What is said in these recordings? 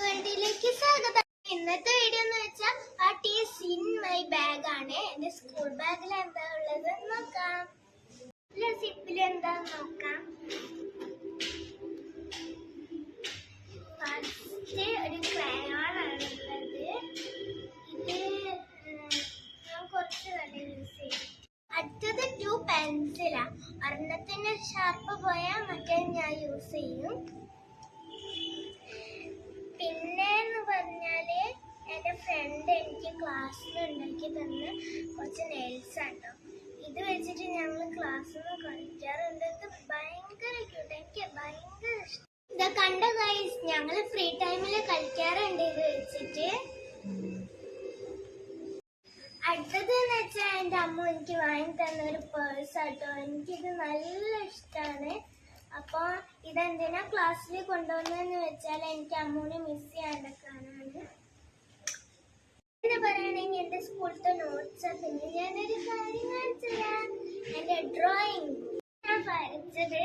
വേൾഡിലേക്ക് സ്വാഗതം. ഇന്നത്തെ വീഡിയോ എന്ന് വെച്ചാൽ what is in my bag ആണ്. എന്റെ സ്കൂൾ ബാഗിൽ എന്താ ഉള്ളത് നോക്കാം. സിപ്പിൽ എന്താന്ന് നോക്കാം. ഫസ്റ്റ് ഒരു ക്രയോൺ ആണ് ഉള്ളത്. ഇത് ഞാൻ കുറച്ച് നല്ല യൂസ് ചെയ്യും. അടുത്തത് 2 പെൻസിലാ. ഒരെണ്ണത്തിന് ഷാർപ്പ് പോയാൽ മറ്റേ ഞാൻ യൂസ് ചെയ്യും. പിന്നെന്ന് പറഞ്ഞാല് എൻ്റെ ഫ്രണ്ട് എനിക്ക് ക്ലാസ്സിൽ ഉണ്ടാക്കി തന്ന കുറച്ച് നെയിൽസ് ആട്ടോ. ഇത് വെച്ചിട്ട് ഞങ്ങൾ ക്ലാസ്സിൽ നിന്ന് കളിക്കാറുണ്ട്. ഇത് ഭയങ്കര ക്യൂട്ട്, എനിക്ക് ഭയങ്കര ഇഷ്ടം. ഇത് കണ്ട ഗൈസ്, ഞങ്ങൾ ഫ്രീ ടൈമിൽ കളിക്കാറുണ്ട് ഇത് വെച്ചിട്ട്. അടുത്തത് എന്ന് വെച്ചാൽ എൻ്റെ അമ്മ എനിക്ക് വാങ്ങി തന്ന ഒരു പേഴ്സ് ആട്ടോ. എനിക്കിത് നല്ല ഇഷ്ടമാണ്. അപ്പോൾ ഇതെന്തിനാ ക്ലാസ്സിൽ കൊണ്ടുവന്നതെന്ന് വെച്ചാൽ എനിക്ക് അമ്മൂനെ മിസ് ചെയ്യാണ്ടൊക്കെയാണ്. എന്ന് പറയുകയാണെങ്കിൽ എൻ്റെ സ്കൂളിലത്തെ നോട്ട്സ്. പിന്നെ ഞാനൊരു കാര്യം കാണിച്ചില്ല, എൻ്റെ ഡ്രോയിങ്. ഞാൻ വരച്ചത്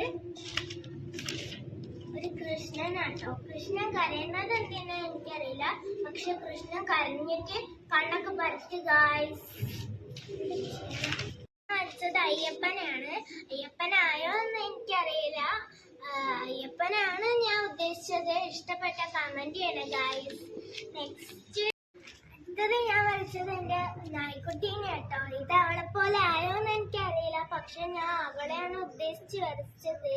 ഒരു കൃഷ്ണനാട്ടോ. കൃഷ്ണൻ കരയുന്നത് എന്തിനാ എനിക്കറിയില്ല, പക്ഷെ കൃഷ്ണൻ കരഞ്ഞിട്ട് കണ്ണൊക്കെ പരത്തി ഗായ്സ്. വരച്ചത് അയ്യപ്പനാണ്. അയ്യപ്പനായോ എന്ന് എനിക്കറിയില്ല. അയ്യപ്പനാണ് ഞാൻ ഉദ്ദേശിച്ചത്. ഇഷ്ടപ്പെട്ട കമന്റ് ചെയ്യണം ഗായ്സ്. നെക്സ്റ്റ് അടുത്തത് ഞാൻ വരച്ചത് എൻ്റെ നായ്ക്കുട്ടീനെ കേട്ടോ. ഇത് അവളെ പോലെ ആയോ എന്ന് എനിക്കറിയില്ല, പക്ഷെ ഞാൻ അവളെയാണ് ഉദ്ദേശിച്ച് വരച്ചത്.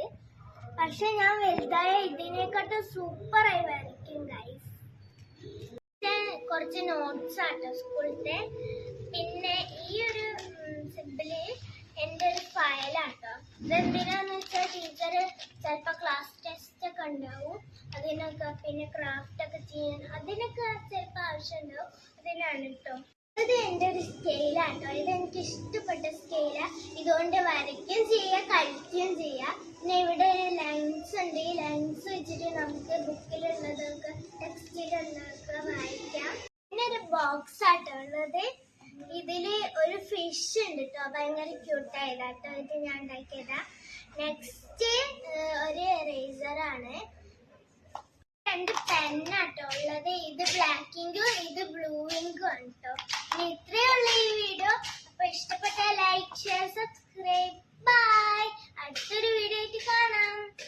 പക്ഷെ ഞാൻ വലുതായ ഇതിനെക്കാട്ടും സൂപ്പറായി വരയ്ക്കും ഗായ്സ്. കുറച്ച് നോട്ട്സ് ആട്ടോ സ്കൂളിലത്തെ. പിന്നെ ഈ ഒരു സിമ്പിള് എൻ്റെ ഒരു ഫയലാട്ടോ. ഇതെന്തിനാന്ന് വെച്ചാൽ ടീച്ചർ ചിലപ്പോൾ ക്ലാസ് ടെസ്റ്റ് ഒക്കെ ഉണ്ടാവും, അതിനൊക്കെ പിന്നെ ക്രാഫ്റ്റ് ഒക്കെ ചെയ്യാൻ അതിനൊക്കെ ചിലപ്പോൾ ആവശ്യമുണ്ടാവും. അതിനാണ് കേട്ടോ. ഇത് എൻ്റെ ഒരു സ്കെയിലാട്ടോ. ഇതെനിക്ക് ഇഷ്ടപ്പെട്ട സ്കെയിലാ. ഇതുകൊണ്ട് വരയ്ക്കുകയും ചെയ്യാം, കളിക്കുകയും ചെയ്യാം. പിന്നെ ഇവിടെ ലൈൻസ് ഉണ്ട്. ഈ ലൈൻസ് വെച്ചിട്ട് നമുക്ക് ബുക്കിലുള്ളതൊക്കെ ടെക്സ്റ്റിലുള്ളതൊക്കെ വായിക്കാം. പിന്നെ ഒരു ബോക്സ് ആട്ടോ ഉള്ളത്. ഇതില് ഒരു ഫിഷ് ഉണ്ട് കേട്ടോ, ഭയങ്കര ക്യൂട്ടായതാട്ടോ. ഇത് ഞാൻ ഉണ്ടാക്കിയതാ. നെക്സ്റ്റ് ഒരു എറേസറാണ്. 2 പെന്നാട്ടോ ഉള്ളത്. ഇത് ബ്ലാക്ക് ഇങ്കും ഇത് ബ്ലൂ ഇങ്കും ആണ് കേട്ടോ. ഇത്രയേ ഉള്ളൂ ഈ വീഡിയോ. അപ്പൊ ഇഷ്ടപ്പെട്ട ലൈക്ക്, ഷെയർ, സബ്സ്ക്രൈബ്. ബൈ. അടുത്തൊരു വീഡിയോ ആയിട്ട് കാണാം.